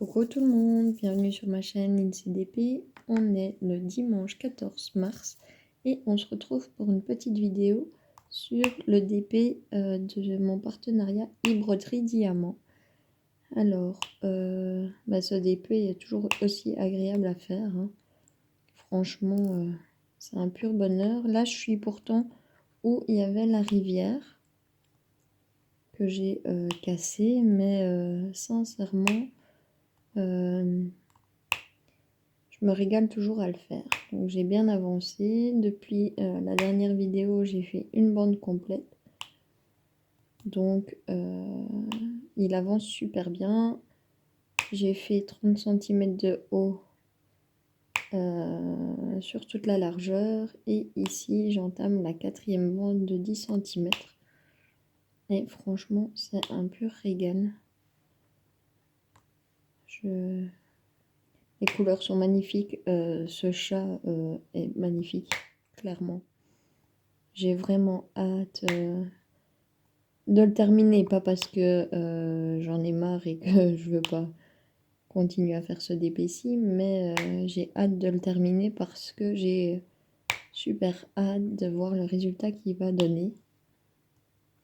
Coucou tout le monde, bienvenue sur ma chaîne InCDP. On est le dimanche 14 mars et on se retrouve pour une petite vidéo sur le DP de mon partenariat e-broderie diamant. Alors, ce DP est toujours aussi agréable à faire, hein. Franchement, c'est un pur bonheur. Là, je suis pourtant où il y avait la rivière que j'ai cassée, mais sincèrement, je me régale toujours à le faire. Donc j'ai bien avancé. Depuis la dernière vidéo, j'ai fait une bande complète. Donc il avance super bien. J'ai fait 30 cm de haut sur toute la largeur. Et ici, j'entame la quatrième bande de 10 cm. Et franchement, c'est un pur régal. Les couleurs sont magnifiques. Ce chat est magnifique, clairement. J'ai vraiment hâte de le terminer. Pas parce que j'en ai marre et que je veux pas continuer à faire ce DP-ci, mais j'ai hâte de le terminer parce que j'ai super hâte de voir le résultat qu'il va donner.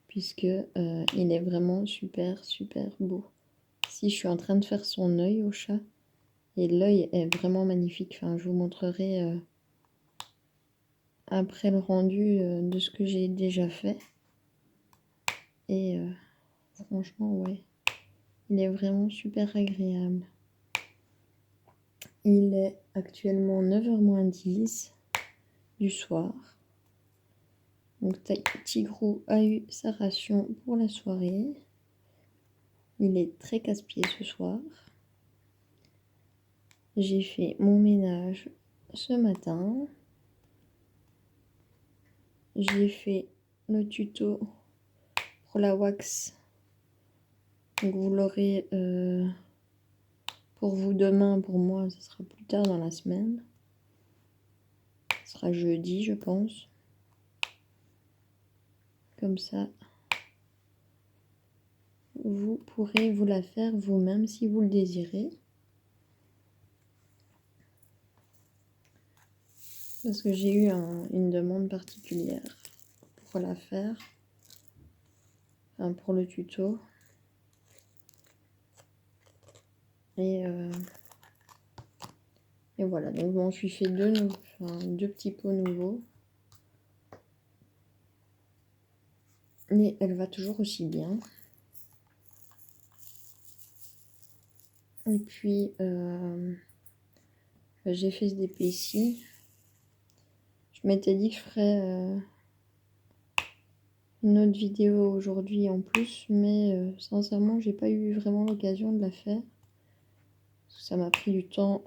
Puisque il est vraiment super beau. Si je suis en train de faire son œil au chat. Et l'œil est vraiment magnifique. Enfin, je vous montrerai après le rendu de ce que j'ai déjà fait. Et franchement, ouais. Il est vraiment super agréable. Il est actuellement 9h moins 10 du soir. Donc Tigrou a eu sa ration pour la soirée. Il est très casse-pied ce soir. J'ai fait mon ménage ce matin. J'ai fait le tuto pour la wax. Donc vous l'aurez pour vous demain, pour moi ce sera plus tard dans la semaine. Ce sera jeudi je pense. Comme ça, vous pourrez vous la faire vous-même si vous le désirez. Parce que j'ai eu une demande particulière pour la faire. Enfin, pour le tuto. Et voilà, donc je m'en suis fait deux petits pots nouveaux. Mais elle va toujours aussi bien. Et puis, j'ai fait ce DP-ci. Je m'étais dit que je ferais une autre vidéo aujourd'hui en plus, mais sincèrement, j'ai pas eu vraiment l'occasion de la faire. Ça m'a pris du temps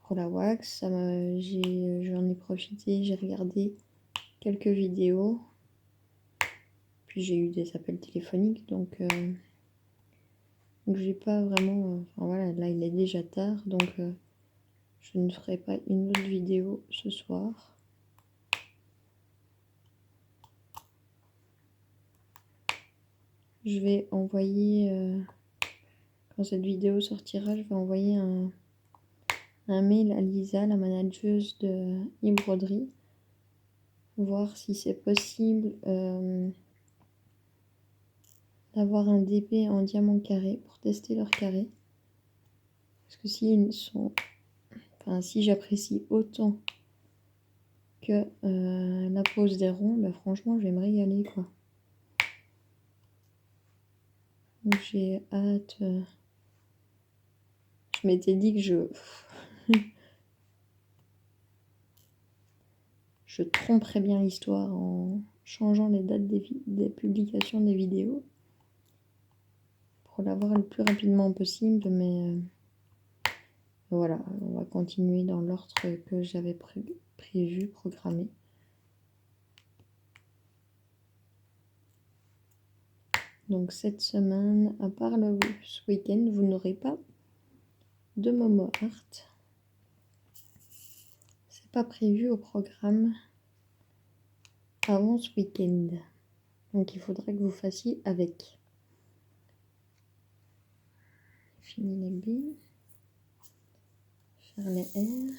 pour la wax. J'en ai profité, j'ai regardé quelques vidéos. Puis j'ai eu des appels téléphoniques, donc j'ai pas vraiment... enfin voilà, là il est déjà tard, donc je ne ferai pas une autre vidéo ce soir. Je vais envoyer, quand cette vidéo sortira, je vais envoyer un mail à Lisa, la manageuse de e-broderie, voir si c'est possible d'avoir un DP en diamant carré pour tester leur carré. Parce que si j'apprécie autant que la pose des ronds, bah franchement je vais me régaler quoi. Donc j'ai hâte. Je m'étais dit que je tromperais bien l'histoire en changeant les dates des publications des vidéos pour l'avoir le plus rapidement possible, mais voilà, on va continuer dans l'ordre que j'avais prévu, programmé. Donc cette semaine, à part ce week-end, vous n'aurez pas de Momo Art. C'est pas prévu au programme avant ce week-end. Donc il faudra que vous fassiez avec. fini les B. Faire les R.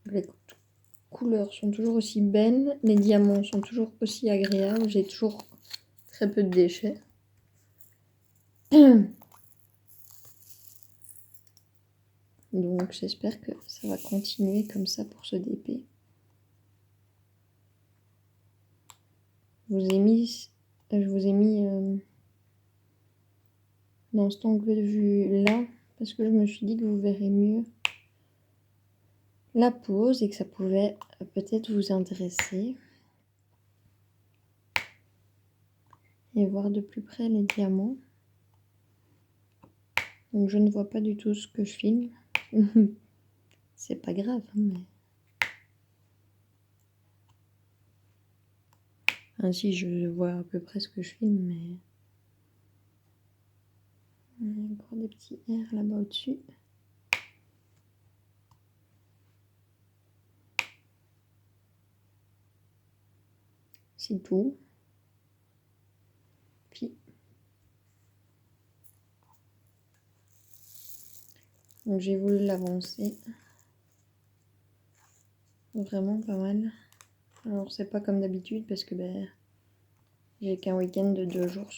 Les couleurs sont toujours aussi belles. Les diamants sont toujours aussi agréables. J'ai toujours très peu de déchets. Donc j'espère que ça va continuer comme ça pour ce DP. Je vous ai mis dans cet angle de vue là, parce que je me suis dit que vous verrez mieux la pose et que ça pouvait peut-être vous intéresser. Et voir de plus près les diamants. Donc je ne vois pas du tout ce que je filme. C'est pas grave, hein, mais... Ainsi je vois à peu près ce que je filme, mais... Il y a encore des petits R là-bas au-dessus. C'est tout. Puis... Donc j'ai voulu l'avancer. Vraiment pas mal. Alors c'est pas comme d'habitude parce que ben, j'ai qu'un week-end de 2 jours.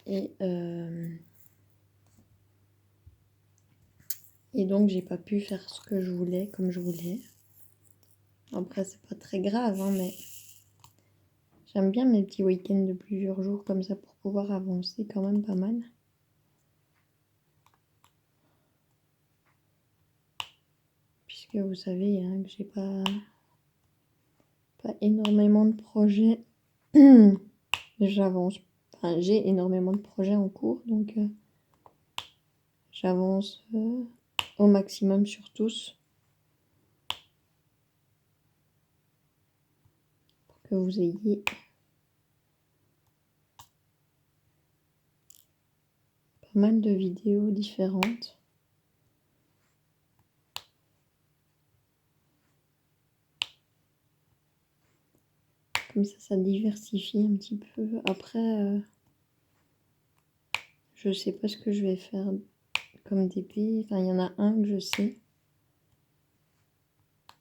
Et donc j'ai pas pu faire ce que je voulais comme je voulais. Après c'est pas très grave, hein, mais j'aime bien mes petits week-ends de plusieurs jours comme ça pour pouvoir avancer quand même pas mal. Puisque vous savez hein, que j'ai pas énormément de projets. J'avance. Enfin, j'ai énormément de projets en cours, donc j'avance au maximum sur tous. Pour que vous ayez pas mal de vidéos différentes. Comme ça diversifie un petit peu. Après, je sais pas ce que je vais faire comme DP. Enfin, il y en a un que je sais.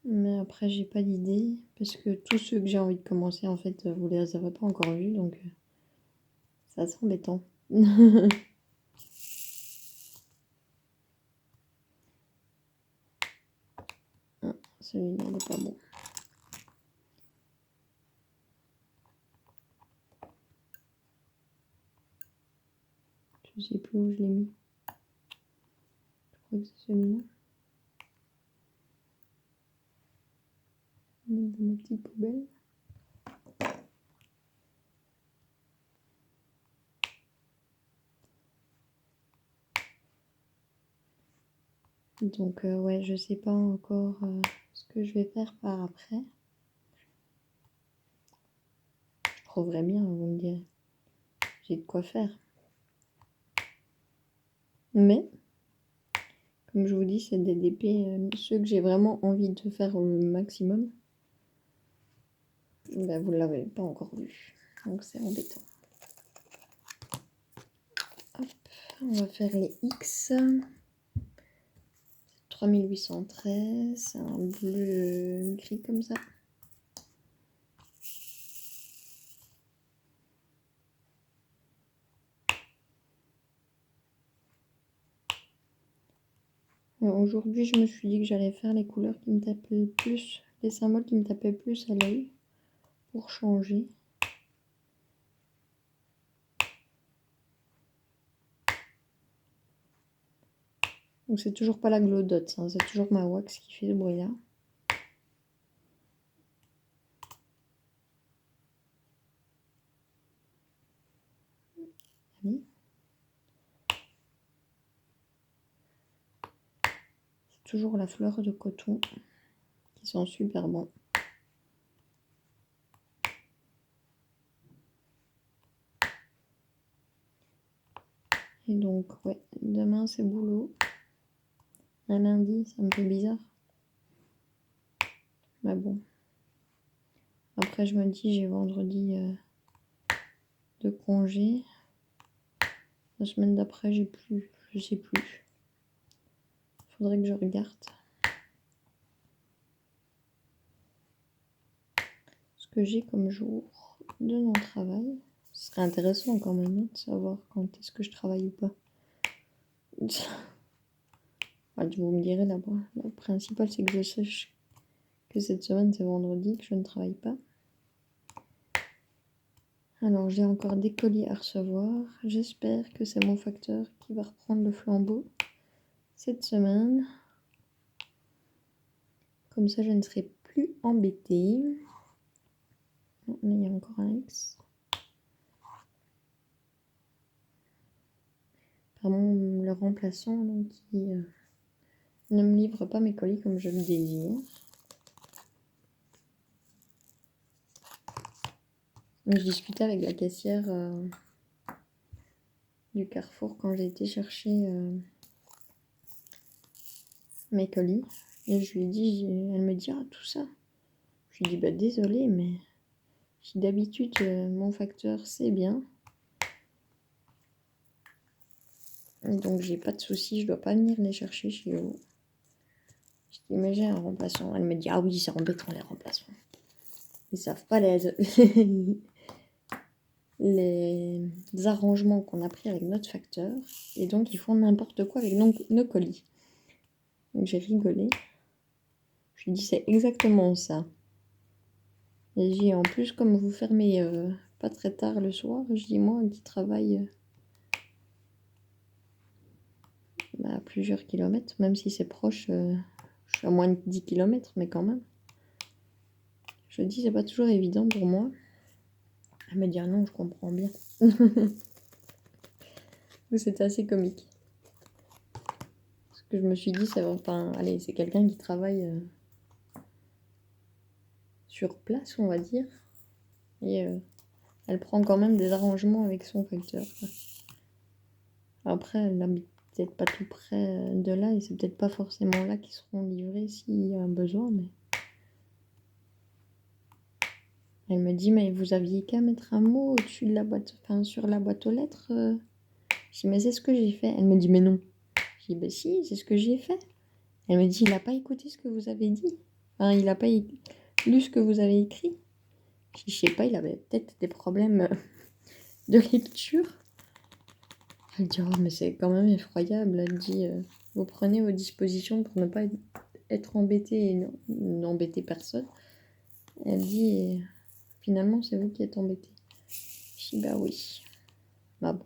Mais après, j'ai pas d'idée. Parce que tous ceux que j'ai envie de commencer, en fait, vous les avez pas encore vus. Donc, c'est assez embêtant. Ah, celui-là, il est pas bon. Je sais plus où je l'ai mis. Je crois que c'est celui-là. Dans ma petite poubelle. Donc ouais, je sais pas encore ce que je vais faire par après. Je trouverai bien, vous me direz. J'ai de quoi faire. Mais, comme je vous dis, c'est des DP, ceux que j'ai vraiment envie de faire au maximum. Ben, vous ne l'avez pas encore vu. Donc c'est embêtant. Hop, on va faire les X. 3813, c'est un bleu gris comme ça. Aujourd'hui, je me suis dit que j'allais faire les couleurs qui me tapaient le plus, les symboles qui me tapaient le plus à l'œil pour changer. Donc c'est toujours pas la Glow Dot, hein, c'est toujours ma wax qui fait ce bruit là. Allez. C'est toujours la fleur de coton qui sent super bon. Et donc ouais, demain c'est boulot. Un lundi, ça me fait bizarre. Mais bon. Après je me dis j'ai vendredi de congé. La semaine d'après, j'ai plus, je sais plus. Faudrait que je regarde. Ce que j'ai comme jour de non-travail. Ce serait intéressant quand même de savoir quand est-ce que je travaille ou pas. Vous me direz là-bas. Le principal, c'est que je sache que cette semaine, c'est vendredi, que je ne travaille pas. Alors, j'ai encore des colis à recevoir. J'espère que c'est mon facteur qui va reprendre le flambeau cette semaine. Comme ça, je ne serai plus embêtée. Là, il y a encore un X. Apparemment, le remplaçant donc, qui ne me livre pas mes colis comme je le désire. Donc, je discutais avec la caissière du Carrefour quand j'ai été chercher mes colis. Et je lui ai dit, elle me dit, ah, tout ça. Je lui ai dit, bah désolée, mais si d'habitude mon facteur c'est bien. Et donc j'ai pas de soucis, je dois pas venir les chercher chez vous. Je dis, mais j'ai un remplaçant. Elle me dit, ah oui, c'est embêtant les remplaçants. Ils savent pas les arrangements qu'on a pris avec notre facteur. Et donc ils font n'importe quoi avec nos colis. Donc j'ai rigolé. Je lui ai dit, c'est exactement ça. Et j'ai dit, en plus, comme vous fermez pas très tard le soir, je dis, moi qui travaille à plusieurs kilomètres, même si c'est proche, je suis à moins de 10 kilomètres, mais quand même. Je dis, c'est pas toujours évident pour moi. Elle me dit, ah non, je comprends bien. C'était assez comique. Ce que je me suis dit, c'est enfin, allez, c'est quelqu'un qui travaille sur place, on va dire. Et elle prend quand même des arrangements avec son facteur. Après, elle n'habite peut-être pas tout près de là, et c'est peut-être pas forcément là qu'ils seront livrés s'il y a un besoin, mais... Elle me dit, mais vous aviez qu'à mettre un mot au-dessus de la boîte, enfin sur la boîte aux lettres. Je dis, mais c'est ce que j'ai fait. Elle me dit, mais non. Je dis, bah si, c'est ce que j'ai fait. Elle me dit, il n'a pas écouté ce que vous avez dit. Enfin, il n'a pas lu ce que vous avez écrit. Je dis, je sais pas, il avait peut-être des problèmes de lecture. Elle dit, oh, mais c'est quand même effroyable. Elle dit, vous prenez vos dispositions pour ne pas être embêté et n'embêter personne. Elle dit, finalement, c'est vous qui êtes embêté. Je dis, bah oui. Bah bon.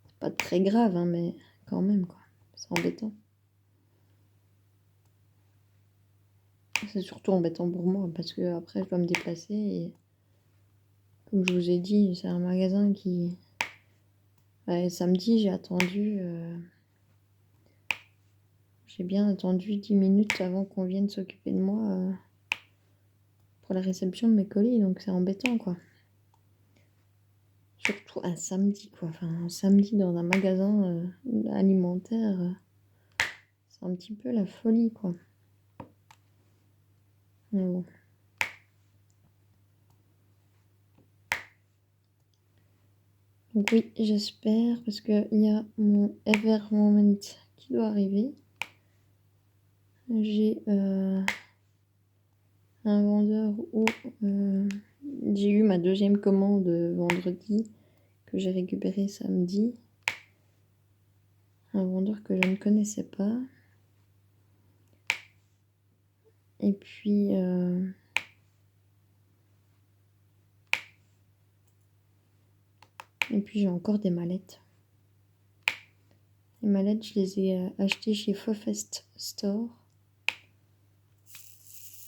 C'est pas très grave, hein, mais quand même, quoi. C'est embêtant. C'est surtout embêtant pour moi, parce que après, je dois me déplacer et... Comme je vous ai dit, c'est un magasin qui... Ouais, samedi, j'ai attendu... J'ai bien attendu 10 minutes avant qu'on vienne s'occuper de moi pour la réception de mes colis, donc c'est embêtant, quoi. Surtout un samedi, quoi. Enfin, un samedi dans un magasin alimentaire, c'est un petit peu la folie, quoi. Mais bon. Donc oui, j'espère, parce qu'il y a mon Ever Moment qui doit arriver. J'ai un vendeur où j'ai eu ma deuxième commande vendredi, que j'ai récupéré samedi. Un vendeur que je ne connaissais pas. Et puis... j'ai encore des mallettes. Les mallettes, je les ai achetées chez Fofest Store.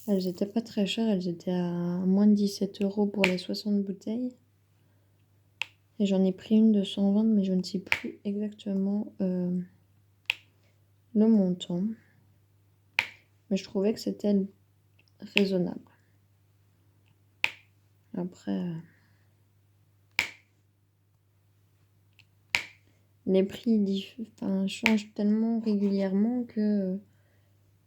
Elles n'étaient pas très chères, elles étaient à moins de 17 € pour les 60 bouteilles. Et j'en ai pris une de 120, mais je ne sais plus exactement le montant. Mais je trouvais que c'était raisonnable. Après, les prix changent tellement régulièrement que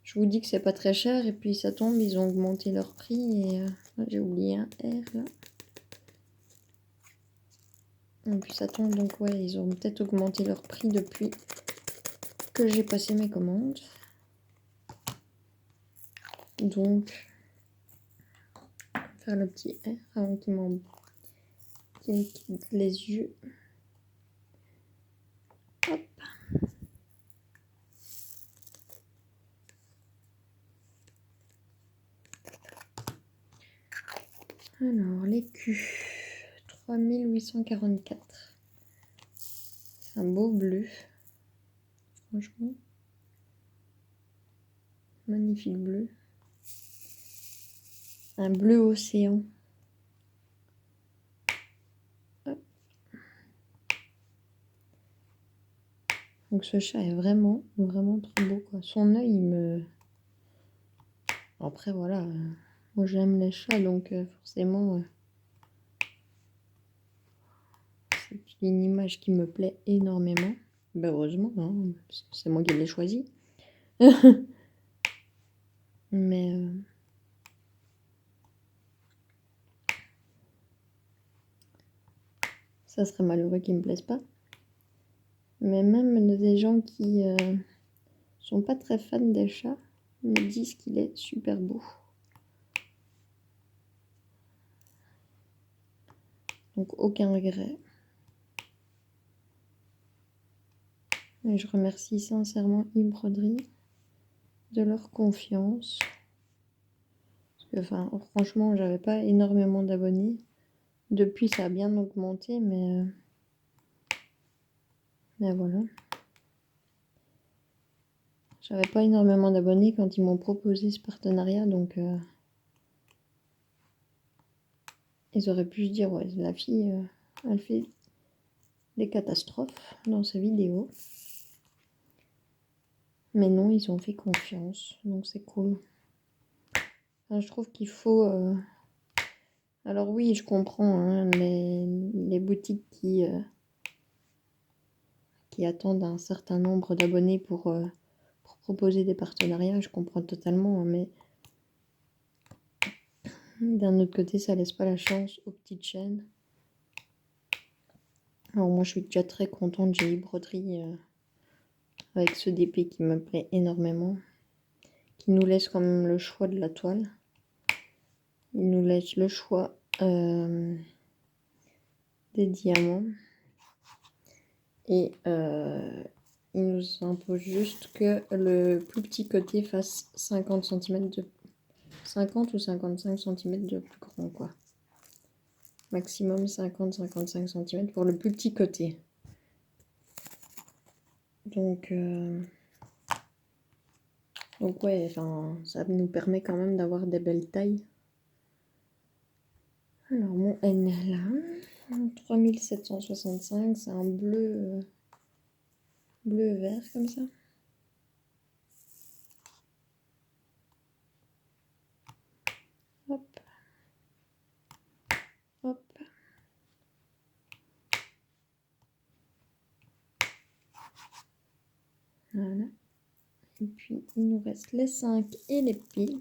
je vous dis que c'est pas très cher et puis ça tombe, ils ont augmenté leur prix et j'ai oublié un R là. En plus ça tombe, donc ouais, ils ont peut-être augmenté leur prix depuis que j'ai passé mes commandes. Donc, faire le petit R avant qu'il me quitte les yeux. Hop. Alors, l'écu, 3844. C'est un beau bleu. Franchement. Magnifique bleu. Un bleu océan. Hop. Donc ce chat est vraiment, vraiment trop beau, quoi. Son œil, il me... Après, voilà. Moi, j'aime les chats, donc forcément... c'est une image qui me plaît énormément. Ben, heureusement, hein, parce que c'est moi qui l'ai choisi. Mais... ça serait malheureux qu'ils me plaisent pas. Mais même des gens qui sont pas très fans des chats me disent qu'il est super beau. Donc aucun regret. Et je remercie sincèrement Broderie de leur confiance. Parce que, enfin, franchement, j'avais pas énormément d'abonnés. Depuis, ça a bien augmenté, mais voilà. J'avais pas énormément d'abonnés quand ils m'ont proposé ce partenariat, donc ils auraient pu se dire, ouais, la fille, elle fait des catastrophes dans ses vidéos. Mais non, ils ont fait confiance, donc c'est cool. Enfin, je trouve qu'il faut... Alors oui, je comprends hein, les boutiques qui attendent un certain nombre d'abonnés pour proposer des partenariats, je comprends totalement, hein, mais d'un autre côté, ça laisse pas la chance aux petites chaînes. Alors moi, je suis déjà très contente, j'ai eu Broderie avec ce DP qui me plaît énormément, qui nous laisse quand même le choix de la toile. Il nous laisse le choix des diamants. Et il nous impose juste que le plus petit côté fasse 50 cm de 50 ou 55 cm de plus grand, quoi. Maximum 50-55 cm pour le plus petit côté. Donc ouais, enfin, ça nous permet quand même d'avoir des belles tailles. Alors mon N là, 3765, c'est un bleu vert comme ça. Hop. Hop. Voilà. Et puis il nous reste les 5 et les piles.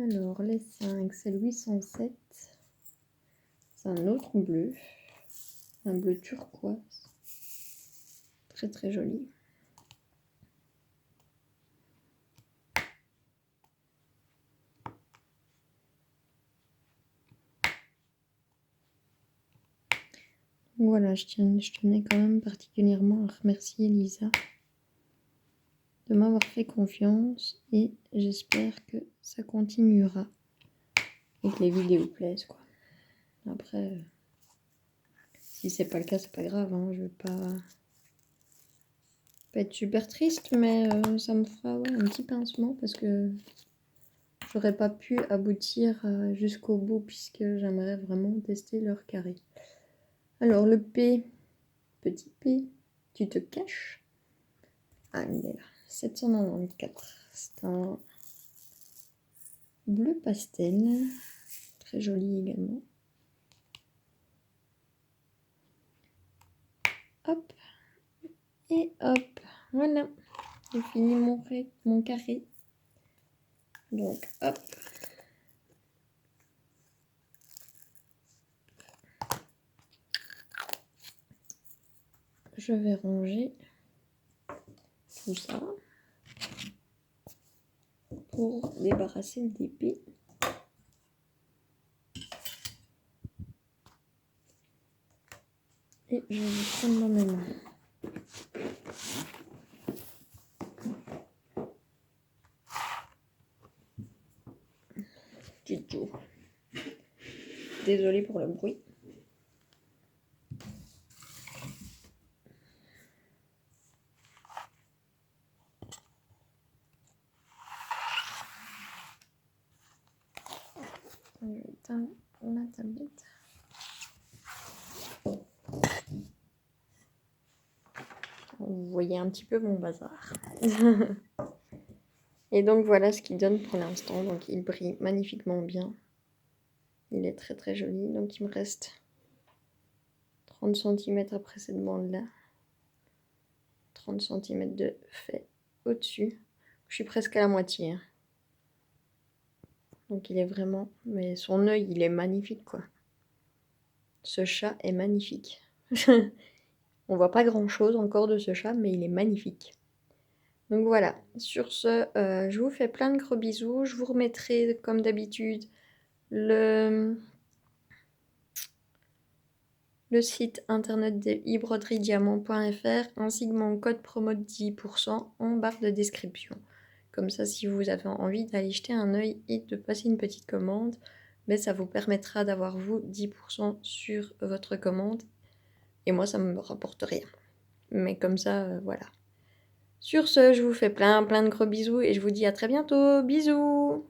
Alors les 5, c'est le 807. C'est un autre bleu. Un bleu turquoise. Très très joli. Voilà, je tenais quand même particulièrement à remercier Elisa de m'avoir fait confiance et j'espère que ça continuera et que les vidéos plaisent, quoi. Après, si c'est pas le cas, c'est pas grave, hein, je vais pas être super triste, mais ça me fera ouais, un petit pincement parce que j'aurais pas pu aboutir jusqu'au bout puisque j'aimerais vraiment tester leur carré. Alors le P, petit P, tu te caches. Ah, il est là. 794. C'est un bleu pastel. Très joli également. Hop. Et hop. Voilà. J'ai fini mon carré. Donc hop. je vais ranger tout ça pour débarrasser le DP. Et je vais prendre dans mes mains. Petite Joe. Désolée pour le bruit. Je vais éteindre la tablette. Vous voyez un petit peu mon bazar. Et donc voilà ce qu'il donne pour l'instant. Donc il brille magnifiquement bien. Il est très très joli. Donc il me reste 30 cm après cette bande là. 30 cm de fait au-dessus. Je suis presque à la moitié. Hein. Donc il est vraiment... Mais son œil il est magnifique quoi. Ce chat est magnifique. On voit pas grand chose encore de ce chat mais il est magnifique. Donc voilà, sur ce, je vous fais plein de gros bisous. Je vous remettrai, comme d'habitude, le site internet de ibroderie-diamant.fr ainsi que mon code promo de 10% en barre de description. Comme ça, si vous avez envie d'aller jeter un œil et de passer une petite commande, mais ça vous permettra d'avoir, vous, 10% sur votre commande. Et moi, ça ne me rapporte rien. Mais comme ça, voilà. Sur ce, je vous fais plein de gros bisous et je vous dis à très bientôt. Bisous!